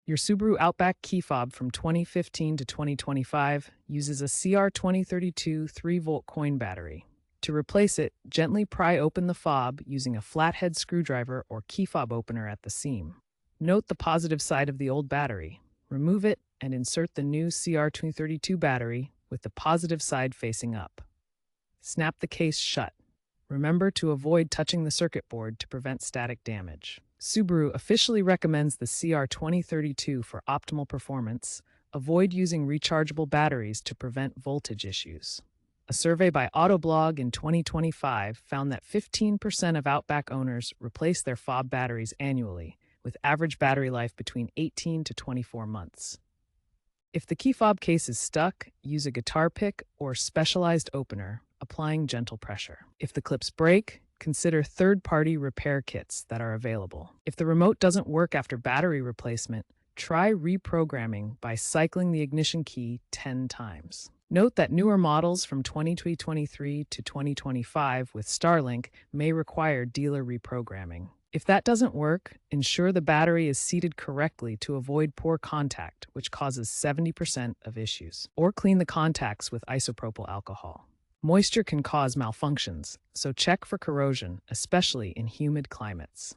Your Subaru Outback key fob from 2015 to 2025 uses a CR2032 3-volt coin battery. To replace it, gently pry open the fob using a flathead screwdriver or key fob opener at the seam. Note the positive side of the old battery. Remove it and insert the new CR2032 battery with the positive side facing up. Snap the case shut. Remember to avoid touching the circuit board to prevent static damage. Subaru officially recommends the CR2032 for optimal performance. Avoid using rechargeable batteries to prevent voltage issues. A survey by Autoblog in 2025 found that 15% of Outback owners replace their fob batteries annually, with average battery life between 18 to 24 months. If the key fob case is stuck, use a guitar pick or specialized opener, applying gentle pressure. If the clips break, consider third-party repair kits that are available. If the remote doesn't work after battery replacement, try reprogramming by cycling the ignition key 10 times. Note that newer models from 2023 to 2025 with Starlink may require dealer reprogramming. If that doesn't work, ensure the battery is seated correctly to avoid poor contact, which causes 70% of issues. Or clean the contacts with isopropyl alcohol. Moisture can cause malfunctions, so check for corrosion, especially in humid climates.